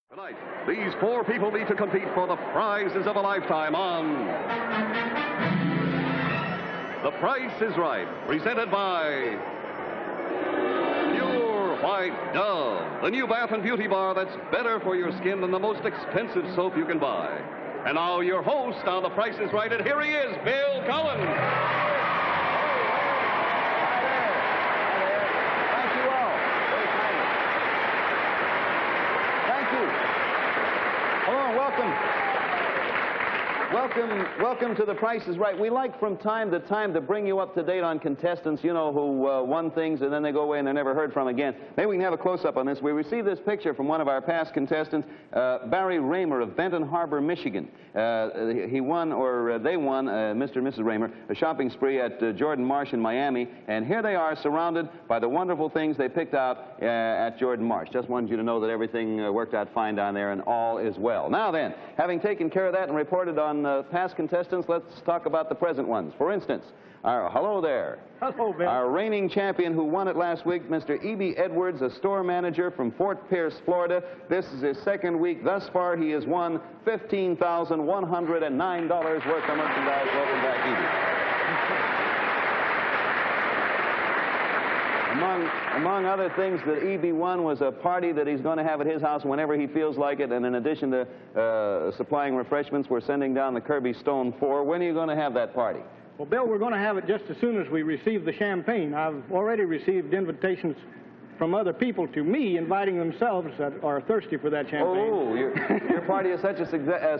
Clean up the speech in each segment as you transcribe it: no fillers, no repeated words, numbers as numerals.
Tonight, these four people meet to compete for the prizes of a lifetime on The Price is Right, presented by Pure White Dove, the new bath and beauty bar that's better for your skin than the most expensive soap you can buy. And now your host on The Price is Right, and here he is, Bill Cullen. Welcome to The Price is Right. We like from time to time to bring you up to date on contestants, you know, who won things and then they go away and they're never heard from again. Maybe we can have a close-up on this. We received this picture from one of our past contestants, Barry Raymer of Benton Harbor, Michigan. He won, or they won, Mr. and Mrs. Raymer, a shopping spree at Jordan Marsh in Miami. And here they are surrounded by the wonderful things they picked out at Jordan Marsh. Just wanted you to know that everything worked out fine down there and all is well. Now then, having taken care of that and reported on past contestants, let's talk about the present ones. For instance, hello there. Hello, Bill. Our reigning champion who won it last week, Mr. E.B. Edwards, a store manager from Fort Pierce, Florida. This is his second week. Thus far, he has won $15,109 worth of merchandise. Welcome back, E.B. Among other things that E.B. won was a party that he's going to have at his house whenever he feels like it, and in addition to supplying refreshments, we're sending down the Kirby Stone 4. When are you going to have that party? Well, Bill, we're going to have it just as soon as we receive the champagne. I've already received invitations from other people to me inviting themselves that are thirsty for that champagne. Oh, your party is such a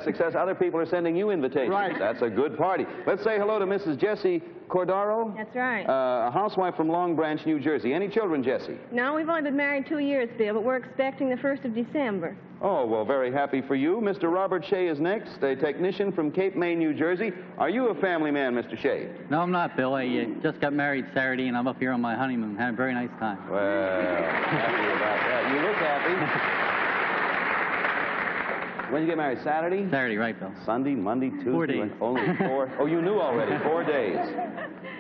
success, other people are sending you invitations. Right. That's a good party. Let's say hello to Mrs. Jessie Cordaro. That's right. A housewife from Long Branch, New Jersey. Any children, Jessie? No, we've only been married 2 years, Bill, but we're expecting the 1st of December. Oh, well, very happy for you. Mr. Robert Shea is next, a technician from Cape May, New Jersey. Are you a family man, Mr. Shea? No, I'm not, Bill. I just got married Saturday, and I'm up here on my honeymoon. Had a very nice time. Well, happy about that. You look happy. When did you get married? Saturday? Saturday, right, Bill. Sunday, Monday, Tuesday? 4 days. Only 4? Oh, you knew already. 4 days.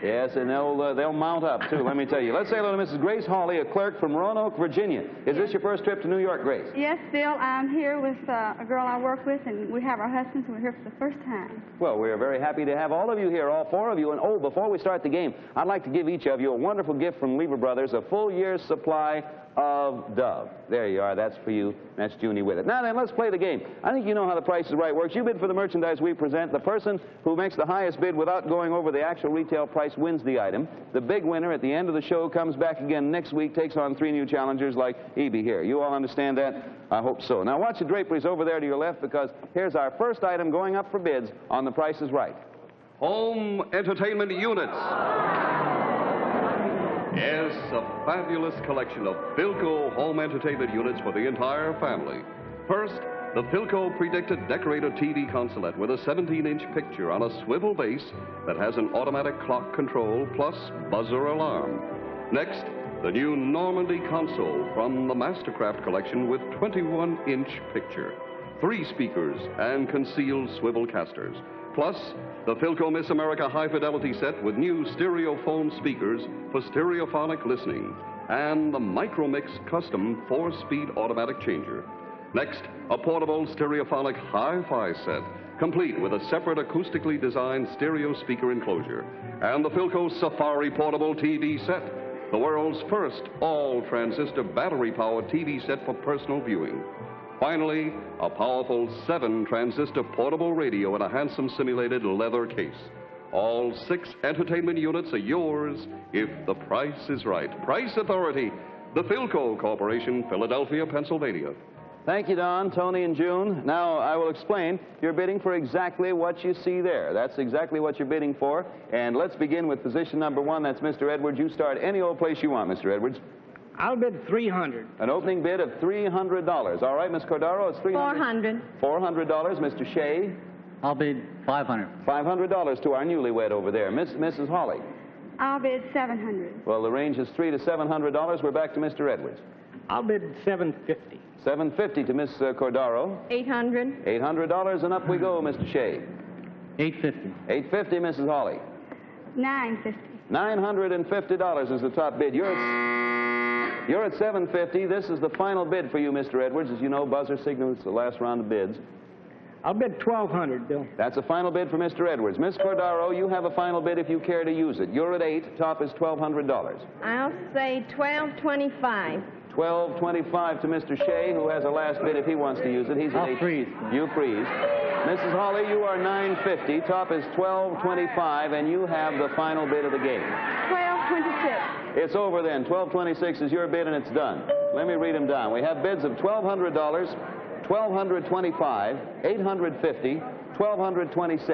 Yes, and they'll mount up, too, let me tell you. Let's say hello to Mrs. Grace Hawley, a clerk from Roanoke, Virginia. Is this your first trip to New York, Grace? Yes, Bill. I'm here with a girl I work with, and we have our husbands, and we're here for the first time. Well, we're very happy to have all of you here, all four of you. And, oh, before we start the game, I'd like to give each of you a wonderful gift from Lever Brothers, a full year's supply of Dove. There you are. That's for you. That's Junie with it. Now then, let's play the game. I think you know how The Price is Right works. You bid for the merchandise we present. The person who makes the highest bid without going over the actual retail price wins the item. The big winner at the end of the show comes back again next week, takes on 3 new challengers like E.B. here. You all understand that? I hope so. Now watch the draperies over there to your left, because here's our first item going up for bids on The Price is Right. Home entertainment units. Yes, a fabulous collection of Philco home entertainment units for the entire family. First, the Philco Predicted Decorator TV consolette with a 17-inch picture on a swivel base that has an automatic clock control plus buzzer alarm. Next, the new Normandy console from the Mastercraft collection with 21-inch picture, 3 speakers and concealed swivel casters. Plus, the Philco Miss America high-fidelity set with new stereophone speakers for stereophonic listening, and the Micromix custom 4-speed automatic changer. Next, a portable stereophonic hi-fi set, complete with a separate acoustically designed stereo speaker enclosure, and the Philco Safari portable TV set, the world's first all-transistor battery-powered TV set for personal viewing. Finally, a powerful 7-transistor portable radio in a handsome simulated leather case. All 6 entertainment units are yours if the price is right. Price Authority, the Philco Corporation, Philadelphia, Pennsylvania. Thank you, Don, Tony, and June. Now, I will explain. You're bidding for exactly what you see there. That's exactly what you're bidding for. And let's begin with position number 1. That's Mr. Edwards. You start any old place you want, Mr. Edwards. I'll bid $300. An opening bid of $300. All right, Miss Cordaro, it's $300. $400. Mr. Shea. I'll bid $500. $500 to our newlywed over there. Mrs. Hawley. I'll bid $700. Well, the range is $300 to $700. We're back to Mr. Edwards. I'll bid $750. $750 to Miss Cordaro. $800. $800, and up we go, Mr. Shea. $850. $850, Mrs. Hawley. $950. $950 is the top bid. You're You're at $750. This is the final bid for you, Mr. Edwards. As you know, buzzer signals the last round of bids. I'll bid $1,200, Bill. That's a final bid for Mr. Edwards. Miss Cordaro, you have a final bid if you care to use it. You're at $8. Top is $1,200. I'll say $1,225. $1,225 to Mr. Shea, who has a last bid if he wants to use it. He's at I'll $8. freeze. You freeze. Mrs. Hawley, you are $950. Top is $1,225, and you have the final bid of the game. $1,226. It's over then. $1,226 is your bid, and it's done. Let me read them down. We have bids of $1,200, $1,225, $850, $1,226.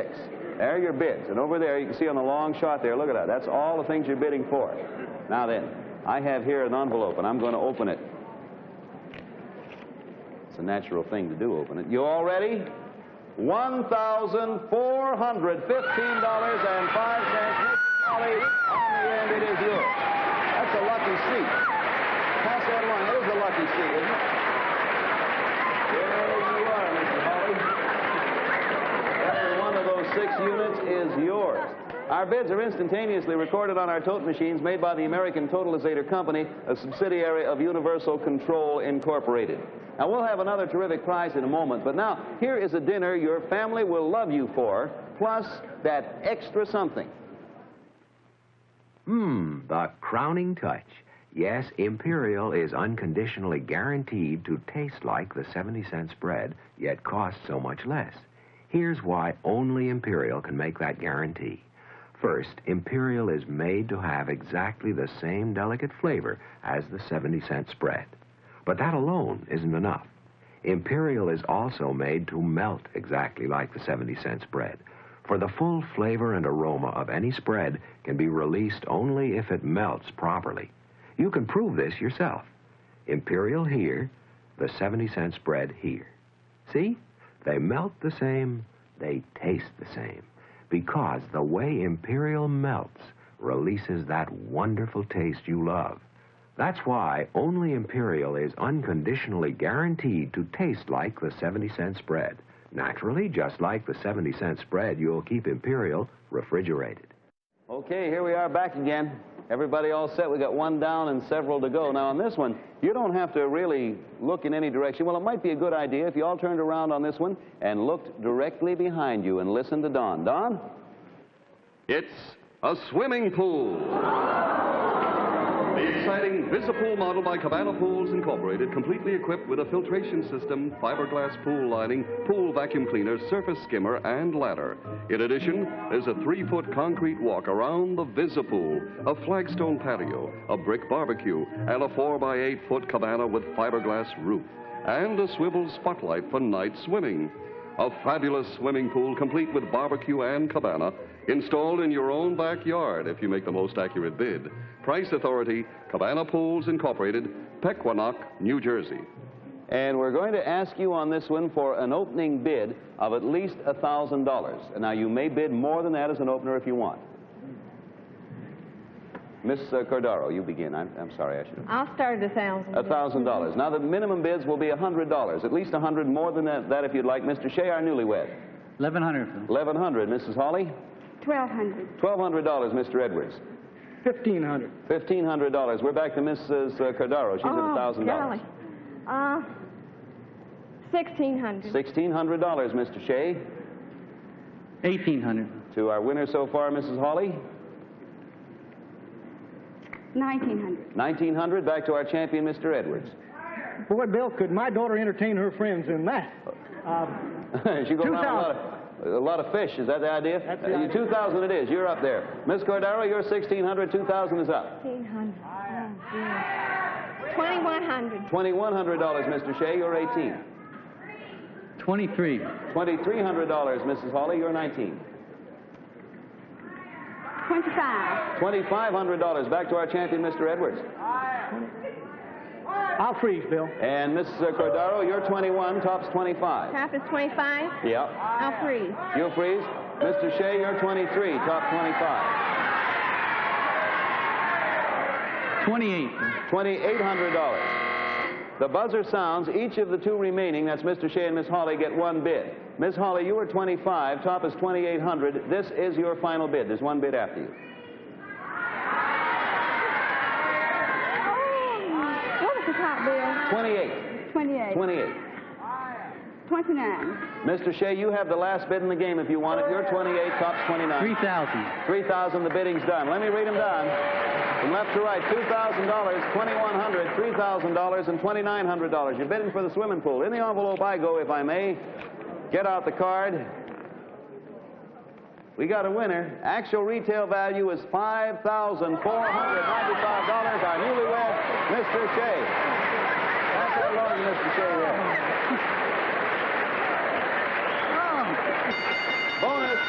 There are your bids. And over there, you can see on the long shot there, look at that. That's all the things you're bidding for. Now then, I have here an envelope, and I'm going to open it. It's a natural thing to do, open it. You all ready? $1,415.05. Miss Holly, on the end, it is yours. That's a lucky seat. Pass that along. That is a lucky seat, isn't it? There you are, Mrs. Holly. Every one of those 6 units is yours. Our bids are instantaneously recorded on our tote machines made by the American Totalizator Company, a subsidiary of Universal Control Incorporated. Now, we'll have another terrific prize in a moment, but now, here is a dinner your family will love you for, plus that extra something. The crowning touch. Yes, Imperial is unconditionally guaranteed to taste like the 70-cent spread, yet cost so much less. Here's why only Imperial can make that guarantee. First, Imperial is made to have exactly the same delicate flavor as the 70-cent spread. But that alone isn't enough. Imperial is also made to melt exactly like the 70-cent spread. For the full flavor and aroma of any spread can be released only if it melts properly. You can prove this yourself. Imperial here, the 70-cent spread here. See? They melt the same, they taste the same. Because the way Imperial melts releases that wonderful taste you love. That's why only Imperial is unconditionally guaranteed to taste like the 70-cent spread. Naturally, just like the 70-cent spread, you'll keep Imperial refrigerated. Okay, here we are back again. Everybody all set? We got one down and several to go. Now, on this one, you don't have to really look in any direction. Well, it might be a good idea if you all turned around on this one and looked directly behind you and listened to Don. Don? It's a swimming pool. The exciting Visipool model by Cabana Pools Incorporated, completely equipped with a filtration system, fiberglass pool lining, pool vacuum cleaner, surface skimmer, and ladder. In addition, there's a 3-foot concrete walk around the Visipool, a flagstone patio, a brick barbecue, and a 4-by-8-foot cabana with fiberglass roof, and a swivel spotlight for night swimming. A fabulous swimming pool complete with barbecue and cabana, installed in your own backyard if you make the most accurate bid. Price authority, Cabana Pools Incorporated, Pequannock, New Jersey. And we're going to ask you on this one for an opening bid of at least $1,000. Now, you may bid more than that as an opener if you want. Miss Cordaro, you begin. I'm sorry, I should have. I'll start at $1,000. $1,000. Now, the minimum bids will be $100. At least $100 more than that if you'd like. Mr. Shea, our newlywed. $1,100. $1,100. Mrs. Hawley? $1,200. $1,200, Mr. Edwards. $1,500. $1,500. We're back to Mrs. Cordaro. She's at $1,000. Golly. $1,600. $1,600, Mr. Shea. $1,800. To our winner so far, Mrs. Hawley. $1,900. $1,900. Back to our champion, Mr. Edwards. Boy, Bill, could my daughter entertain her friends in that? She goes around a lot of fish. Is that the idea? That's the idea. 2,000 it is. You're up there. Miss Cordaro, you're 1,600. 2,000 is up. $1,500. $2,100. $2,100, Mr. Shea. You're 18. $2,300. $2,300, Mrs. Hawley. You're 19. $25. $2,500. Back to our champion, Mr. Edwards. I'll freeze, Bill. And Miss Cordaro, you're 21. Top's 25. Top is 25. Yep. I'll freeze. You'll freeze. Mr. Shea, you're 23. Top 25. $2,800. $2,800. The buzzer sounds. Each of the two remaining, that's Mr. Shea and Miss Hawley, get one bid. Miss Hawley, you were 25. Top is 2,800. This is your final bid. There's one bid after you. 28. 28. 28. 29. Mr. Shea, you have the last bid in the game if you want it. You're 28, Top's 29. 3,000. 3,000, the bidding's done. Let me read them down. From left to right, $2,000, $2,100, $3,000, and $2,900. You're bidding for the swimming pool. In the envelope I go, if I may. Get out the card. We got a winner. Actual retail value is $5,495. Our newlywed, Mr. Shea. That's how long Mr. Shea here. Bonus.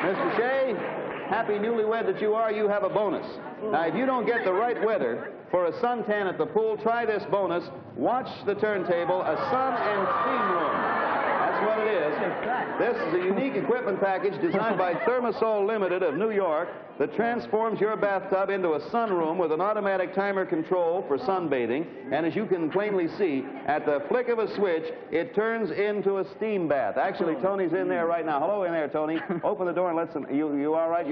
Mr. Shea, happy newlywed that you are, you have a bonus. Now, if you don't get the right weather for a suntan at the pool, try this bonus. Watch the turntable, a sun and steam room. That's what it is. This is a unique equipment package designed by Thermosol Limited of New York that transforms your bathtub into a sunroom with an automatic timer control for sunbathing. And as you can plainly see, at the flick of a switch, it turns into a steam bath. Actually, Tony's in there right now. Hello in there, Tony. Open the door and let some... You all right?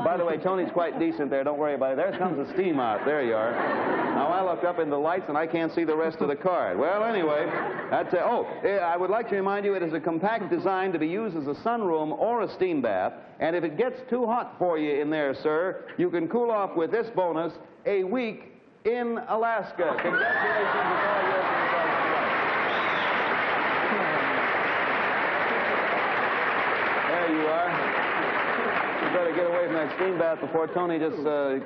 By the way, Tony's quite decent there. Don't worry about it. There comes the steam out. There you are. Now, I looked up in the lights, and I can't see the rest of the card. Well, anyway, that's... I would like to remind you it is a compact design to be used as a sunroom or a steam bath. And if it gets too hot for you in there, sir, you can cool off with this bonus, a week in Alaska. Congratulations to all your There you are. You better get away from that steam bath before Tony just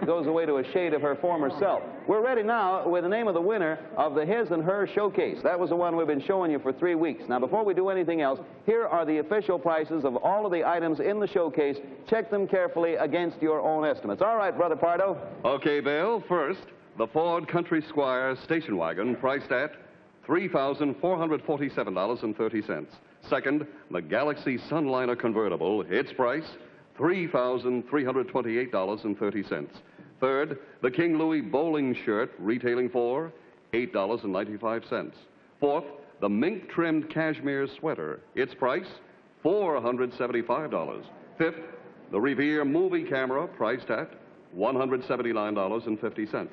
goes away to a shade of her former self. We're ready now with the name of the winner of the His and Her Showcase. That was the one we've been showing you for 3 weeks. Now, before we do anything else, here are the official prices of all of the items in the showcase. Check them carefully against your own estimates. All right, Brother Pardo. Okay, Bill. First, the Ford Country Squire station wagon priced at $3,447.30. Second, the Galaxy Sunliner convertible, its price, $3,328.30. Third, the King Louis bowling shirt, retailing for $8.95. Fourth, the mink-trimmed cashmere sweater, its price, $475. Fifth, the Revere movie camera, priced at $179.50.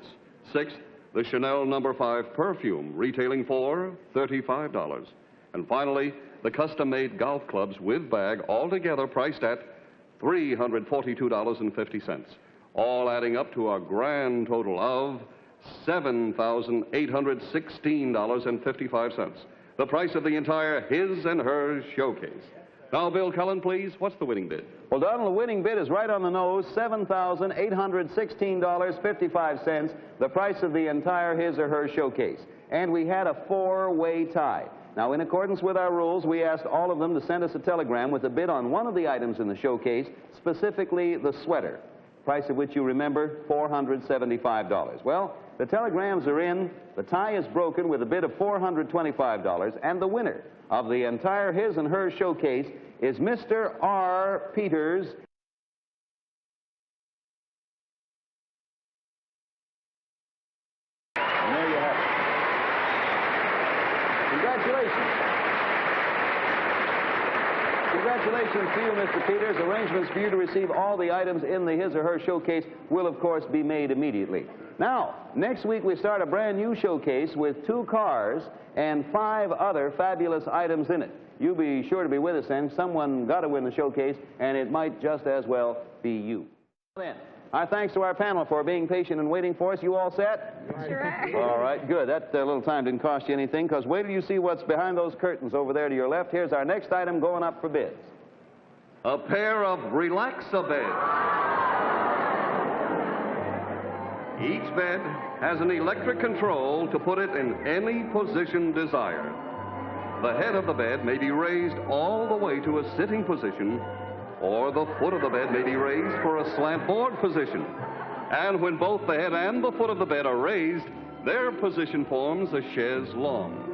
Sixth, the Chanel No. 5 perfume, retailing for $35. And finally, the custom-made golf clubs with bag, altogether priced at $342.50. All adding up to a grand total of $7,816.55. The price of the entire His and Hers Showcase. Now, Bill Cullen, please, what's the winning bid? Well, Donald, the winning bid is right on the nose, $7,816.55, the price of the entire His or Her Showcase. And we had a 4-way tie. Now, in accordance with our rules, we asked all of them to send us a telegram with a bid on one of the items in the showcase, specifically the sweater, price of which you remember, $475. Well, the telegrams are in, the tie is broken with a bid of $425, and the winner of the entire His and Her Showcase is Mr. R. Peters. And there you have it. Congratulations. Congratulations to you, Mr. Peters. Arrangements for you to receive all the items in the His or Her Showcase will, of course, be made immediately. Now, next week we start a brand new showcase with 2 cars and 5 other fabulous items in it. You be sure to be with us then. Someone got to win the showcase, and it might just as well be you. Then, our thanks to our panel for being patient and waiting for us. You all set? Sure are. All right, good. That little time didn't cost you anything, because wait till you see what's behind those curtains over there to your left. Here's our next item going up for bids. A pair of Relax-A-Beds. Each bed has an electric control to put it in any position desired. The head of the bed may be raised all the way to a sitting position, or the foot of the bed may be raised for a slant board position. And when both the head and the foot of the bed are raised, their position forms a chaise longue.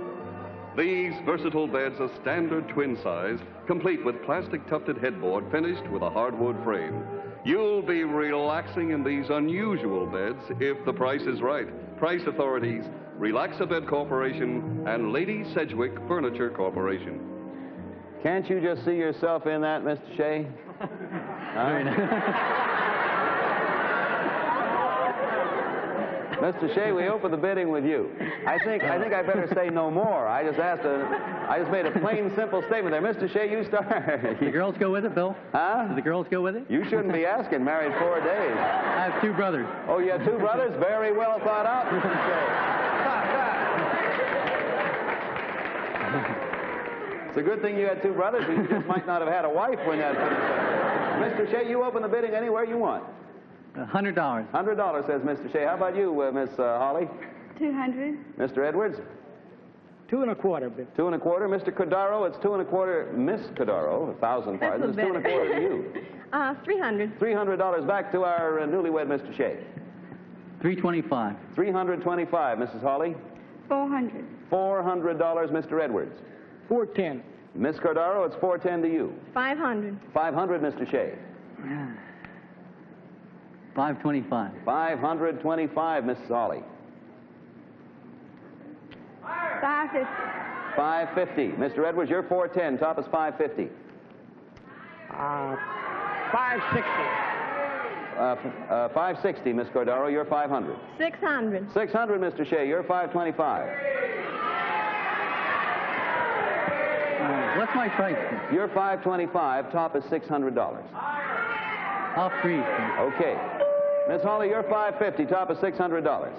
These versatile beds are standard twin size, complete with plastic tufted headboard finished with a hardwood frame. You'll be relaxing in these unusual beds if the price is right. Price authorities, Relax-A-Bed Corporation and Lady Sedgwick Furniture Corporation. Can't you just see yourself in that, Mr. Shea? Mr. Shea, we open the bidding with you. I think I better say no more. I just made a plain, simple statement there. Mr. Shea, you start. The girls go with it, Bill? Huh? Do the girls go with it? You shouldn't be asking. Married 4 days. I have 2 brothers. Oh, you have 2 brothers? Very well thought out, Mr. Shea. It's a good thing you had 2 brothers, or you just might not have had a wife when that finished. Mr. Shea, you open the bidding anywhere you want. $100. $100, says Mr. Shea. How about you, Miss Holly? 200. Mr. Edwards? 2 1/4, Bill. 2 1/4. Mr. Cordaro, it's 2 1/4. Miss Cordaro, 1,000 pardons. It's 2 1/4 to you. 300. $300 back to our newlywed Mr. Shea. $325. $325, Mrs. Holly. 400. $400, Mr. Edwards. 410. Miss Cordaro, it's $410 to you. 500. $500, Mr. Shea. $525. $525, Mrs. Holly. 550. $550. Mr. Edwards, you're $410. Top is $550. 560. $560, Miss Cordaro, you're $500. 600. $600, Mr. Shea, you're $525. What's my price? You're $525. Top is $600. Off 3. Okay. Miss Holly, you're $550. Top is $600.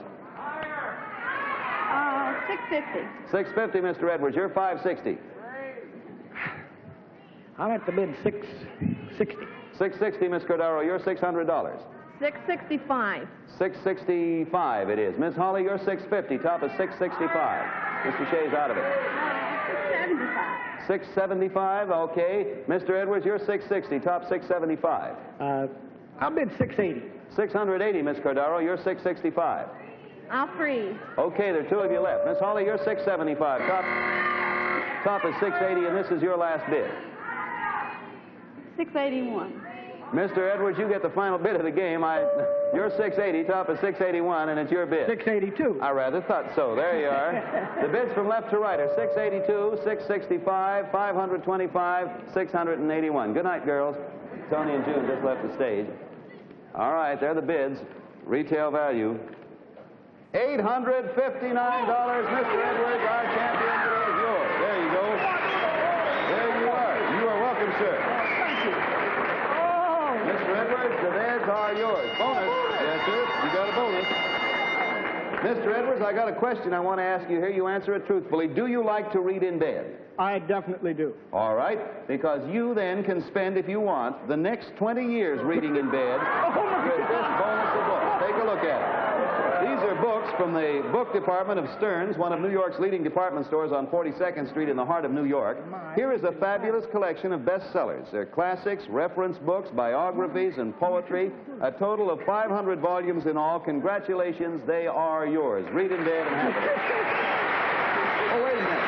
650. $650, Mr. Edwards, you're $560. I'll have to bid 660. $660, Miss Cordaro, you're $600. 665. $665 it is. Miss Holly, you're $650. Top is $665. Mr. Shea's out of it. 675. $675, okay. Mr. Edwards, you're $660. Top $675. I'll bid 680. $680, Miss Cordaro, you're $665. I'll freeze. Okay, there are 2 of you left. Miss Holly, you're $675. Top is $680, and this is your last bid. 681. Mr. Edwards, you get the final bid of the game. You're $680. Top is $681, and it's your bid. 682. I rather thought so. There you are. The bids from left to right are $682, $665, $525, $681. Good night, girls. Tony and June just left the stage. All right, there are the bids. Retail value. $859, Mr. Edwards, our champion today is yours. There you go. There you are. You are welcome, sir. Thank you. Mr. Edwards, the bids are yours. Bonus. Yes, sir. You got a bonus. Mr. Edwards, I got a question I want to ask you here. You answer it truthfully. Do you like to read in bed? I definitely do. All right. Because you then can spend, if you want, the next 20 years reading in bed with this bonus of books. Take a look at it. These are books from the book department of Stearns, one of New York's leading department stores on 42nd Street in the heart of New York. Here is a fabulous collection of bestsellers. They're classics, reference books, biographies, and poetry. A total of 500 volumes in all. Congratulations, they are yours. Read in bed and have it. Oh, wait a minute.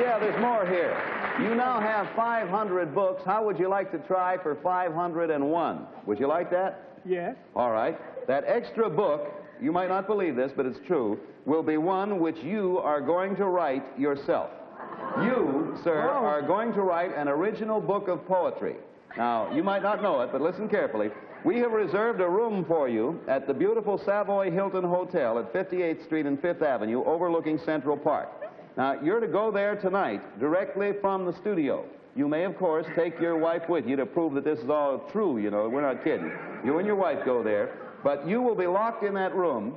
Yeah, there's more here. You now have 500 books. How would you like to try for 501? Would you like that? Yes. All right. That extra book, you might not believe this, but it's true, will be one which you are going to write yourself. You, sir, are going to write an original book of poetry. Now, you might not know it, but listen carefully. We have reserved a room for you at the beautiful Savoy Hilton Hotel at 58th Street and 5th Avenue, overlooking Central Park. Now, you're to go there tonight, directly from the studio. You may, of course, take your wife with you to prove that this is all true, you know. We're not kidding. You and your wife go there, but you will be locked in that room,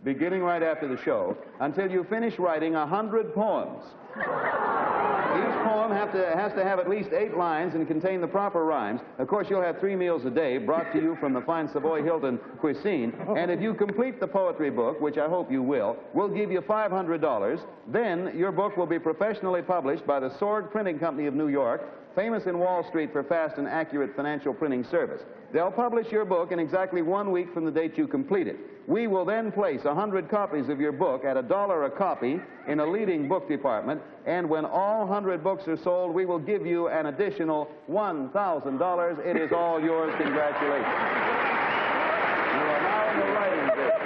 beginning right after the show, until you finish writing 100 poems. Each poem has to have at least 8 lines and contain the proper rhymes. Of course, you'll have 3 meals a day brought to you from the fine Savoy Hilton cuisine. And if you complete the poetry book, which I hope you will, we'll give you $500. Then your book will be professionally published by the Sword Printing Company of New York, famous in Wall Street for fast and accurate financial printing service. They'll publish your book in exactly 1 week from the date you complete it. We will then place 100 copies of your book at $1 a copy in a leading book department, and when all 100 books are sold, we will give you an additional $1,000. It is all yours. Congratulations. You are now in the writing business.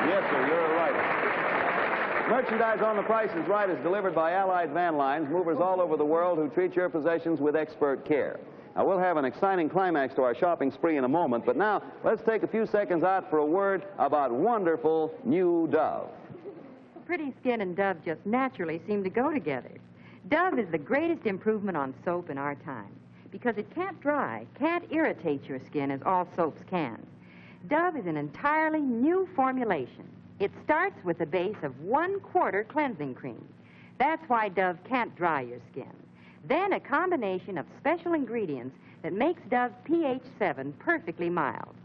Yes, sir, you're a writer. Merchandise on The Price is Right is delivered by Allied Van Lines, movers all over the world who treat your possessions with expert care. Now, we'll have an exciting climax to our shopping spree in a moment, but now let's take a few seconds out for a word about wonderful new Dove. Pretty skin and Dove just naturally seem to go together. Dove is the greatest improvement on soap in our time because it can't dry, can't irritate your skin as all soaps can. Dove is an entirely new formulation. It starts with a base of 1/4 cleansing cream. That's why Dove can't dry your skin. Then a combination of special ingredients that makes Dove pH 7 perfectly mild.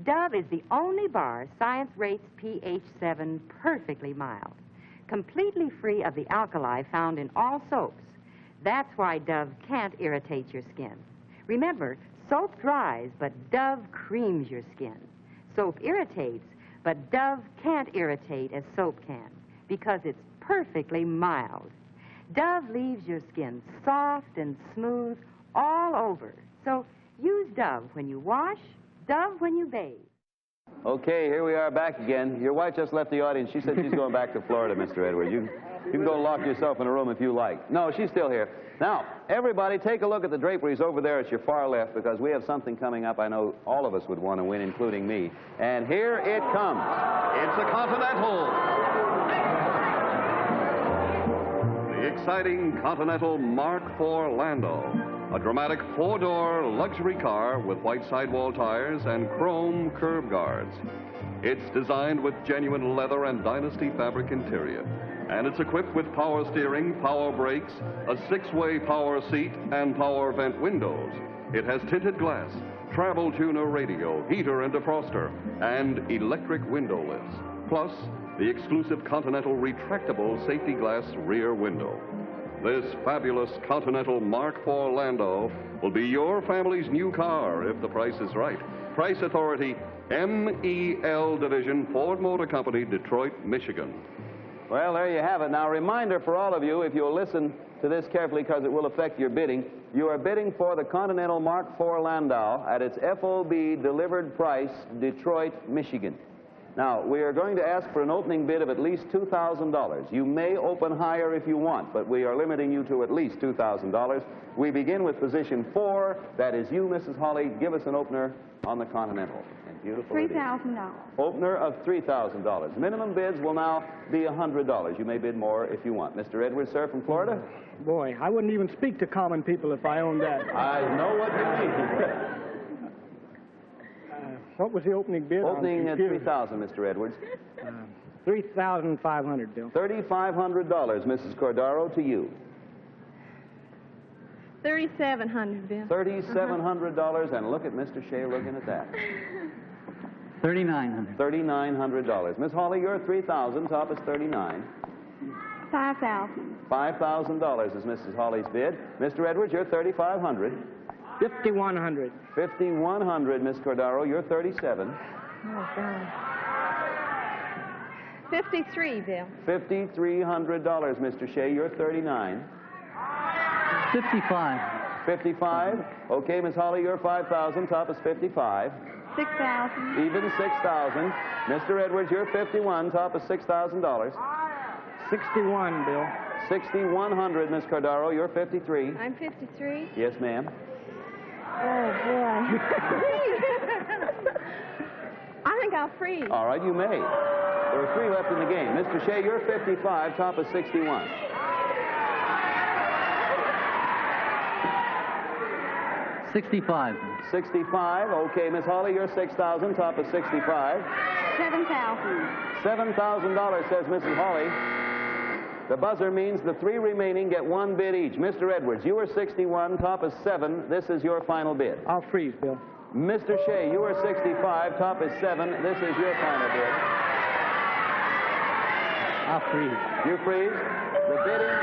Dove is the only bar science rates pH 7 perfectly mild, completely free of the alkali found in all soaps. That's why Dove can't irritate your skin. Remember, soap dries, but Dove creams your skin. Soap irritates, but Dove can't irritate as soap can because it's perfectly mild. Dove leaves your skin soft and smooth all over. So use Dove when you wash, Dove when you bathe. Okay, here we are back again. Your wife just left the audience. She said she's going back to Florida, Mr. Edwards. You can go lock yourself in a room if you like. No, she's still here. Now, everybody, take a look at the draperies over there at your far left, because we have something coming up I know all of us would want to win, including me. And here it comes. It's a Continental. The exciting Continental Mark IV Landau, a dramatic four-door luxury car with white sidewall tires and chrome curb guards. It's designed with genuine leather and Dynasty fabric interior, and it's equipped with power steering, power brakes, a 6-way power seat, and power vent windows. It has tinted glass, travel tuner radio, heater and defroster, and electric window lifts, plus the exclusive Continental retractable safety glass rear window. This fabulous Continental Mark IV Landau will be your family's new car if the price is right. Price authority, MEL Division, Ford Motor Company, Detroit, Michigan. Well, there you have it. Now, a reminder for all of you, if you'll listen to this carefully because it will affect your bidding, you are bidding for the Continental Mark IV Landau at its FOB delivered price, Detroit, Michigan. Now, we are going to ask for an opening bid of at least $2,000. You may open higher if you want, but we are limiting you to at least $2,000. We begin with position 4. That is you, Mrs. Hawley. Give us an opener on the Continental. And beautiful. $3,000. Opener of $3,000. Minimum bids will now be $100. You may bid more if you want. Mr. Edwards, sir, from Florida? Boy, I wouldn't even speak to common people if I owned that. I know what you mean. What was the opening bid? Opening at $3,000, Mr. Edwards. $3,500, Bill. $3,500, Mrs. Cordaro, to you. $3,700, Bill. $3,700, and look at Mr. Shea looking at that. $3,900. $3,900. Miss Hawley, you're $3,000, top is $39,000. $5,000. $5,000 is Mrs. Hawley's bid. Mr. Edwards, you're $3,500. $5,100. $5,100, Miss Cordaro, you're $37,000. Oh, God. $53,000, Bill. $5,300, Mr. Shea, you're $39,000. $55,000. $55,000. Okay, Miss Hawley, you're $5,000, top is $55,000. $6,000. Even $6,000. Mr. Edwards, you're $51,000, top is $6,000. $61,000, Bill. $6,100, Miss Cordaro, you're $53,000. I'm 53. Yes, ma'am. Oh, boy. I think I'll freeze. All right, you may. There are 3 left in the game. Mr. Shea, you're $55,000, top is $61,000. $65,000. $65,000. Okay, Miss Hawley, you're $6,000, top is $65,000. $7,000. $7,000, says Mrs. Hawley. The buzzer means the 3 remaining get 1 bid each. Mr. Edwards, you are $61,000, top is $7,000. This is your final bid. I'll freeze, Bill. Mr. Shea, you are $65,000, top is $7,000. This is your final bid. I'll freeze. You freeze? The bidding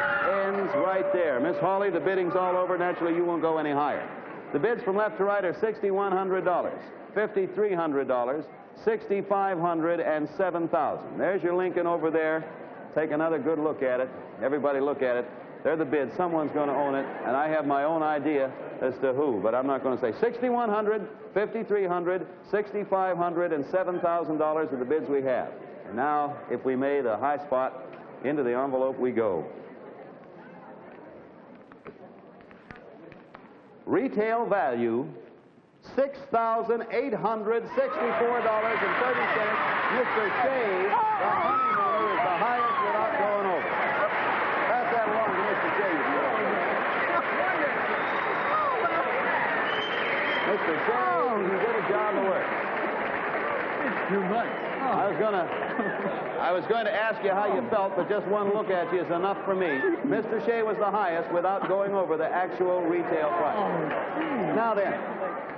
ends right there. Miss Hawley, the bidding's all over. Naturally, you won't go any higher. The bids from left to right are $6,100, $5,300, $6,500, and $7,000. There's your Lincoln over there. Take another good look at it. Everybody look at it. They're the bids. Someone's going to own it, and I have my own idea as to who, but I'm not going to say. $6,100, $5,300, $6,500, and $7,000 are the bids we have. And now, if we made a high spot, into the envelope we go. Retail value, $6,864.30. Mr. Shea, the honeymooner, is the highest without going over. Pass that along to Mr. Shea. Mr. Shea, you did a job of work. It's too much. I was going to ask you how you felt, but just one look at you is enough for me. Mr. Shea was the highest without going over the actual retail price. Now then,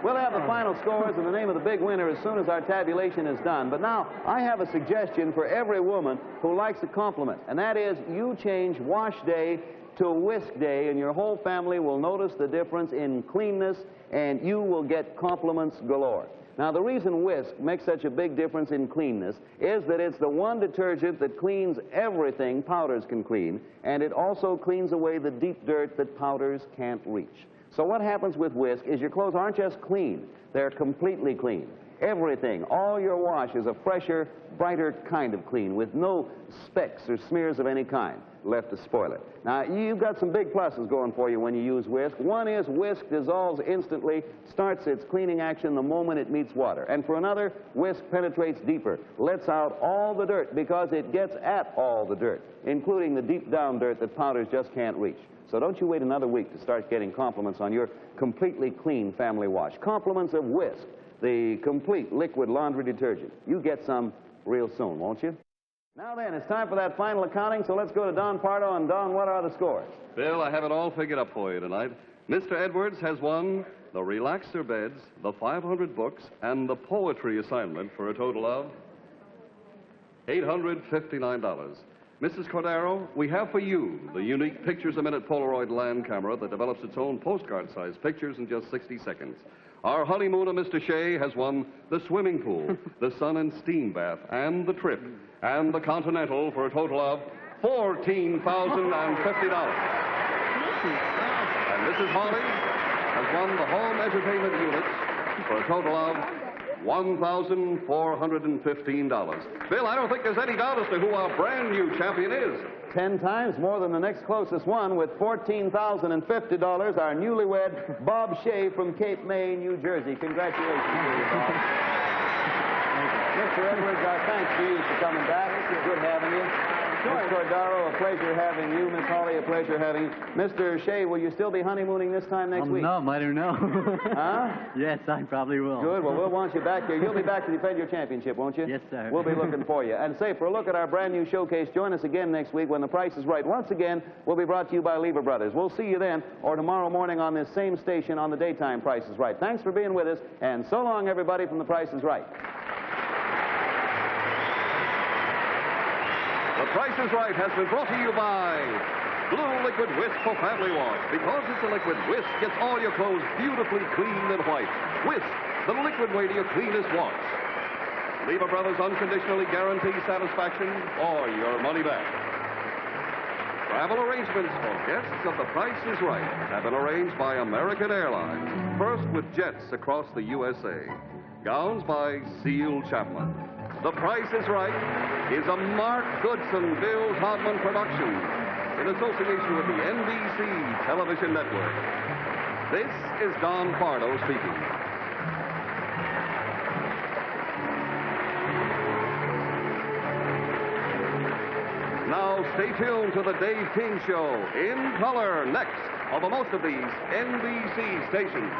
we'll have the final scores and the name of the big winner as soon as our tabulation is done. But now, I have a suggestion for every woman who likes a compliment, and that is you change wash day to whisk day, and your whole family will notice the difference in cleanness, and you will get compliments galore. Now, the reason whisk makes such a big difference in cleanness is that it's the one detergent that cleans everything powders can clean, and it also cleans away the deep dirt that powders can't reach. So what happens with whisk is your clothes aren't just clean, they're completely clean. Everything, all your wash is a fresher, brighter kind of clean with no specks or smears of any kind left to spoil it. Now, you've got some big pluses going for you when you use whisk. One is whisk dissolves instantly, starts its cleaning action the moment it meets water. And for another, whisk penetrates deeper, lets out all the dirt because it gets at all the dirt, including the deep down dirt that powders just can't reach. So don't you wait another week to start getting compliments on your completely clean family wash. Compliments of Whisk, the complete liquid laundry detergent. You get some real soon, won't you? Now then, it's time for that final accounting, so let's go to Don Pardo. And Don, what are the scores? Bill, I have it all figured up for you tonight. Mr. Edwards has won the relaxer beds, the 500 books, and the poetry assignment for a total of $859. Mrs. Cordero, we have for you the unique pictures-a-minute Polaroid land camera that develops its own postcard-sized pictures in just 60 seconds. Our honeymooner, Mr. Shea, has won the swimming pool, the sun and steam bath, and the trip, and the Continental for a total of $14,050. And Mrs. Hawley has won the home entertainment units for a total of $1,415. Bill, I don't think there's any doubt as to who our brand new champion is. 10 times more than the next closest one with $14,050, our newlywed Bob Shea from Cape May, New Jersey. Congratulations to you, Bob. Mr. Edwards, our thanks to you for coming back. Good having you. Miss Cordaro, a pleasure having you. Miss Hawley, a pleasure having you. Mr. Shea, will you still be honeymooning this time next week? No, I don't know. Huh? Yes, I probably will. Good. Well, we'll want you back here. You'll be back to defend your championship, won't you? Yes, sir. We'll be looking for you. And say, for a look at our brand new showcase, join us again next week when The Price is Right. Once again, will be brought to you by Lever Brothers. We'll see you then or tomorrow morning on this same station on the daytime Price is Right. Thanks for being with us, and so long, everybody, from The Price is Right. The Price is Right has been brought to you by Blue Liquid Whisk for Family Wash. Because it's a liquid, Whisk gets all your clothes beautifully clean and white. Whisk, the liquid way to your cleanest wash. Lever Brothers unconditionally guarantee satisfaction or your money back. Travel arrangements for guests of The Price is Right have been arranged by American Airlines. First with jets across the USA. Gowns by Seal Chaplin. The Price is Right is a Mark Goodson, Bill Todman production in association with the NBC Television Network. This is Don Pardo speaking. Now stay tuned to the Dave King Show in color next of most of these NBC stations.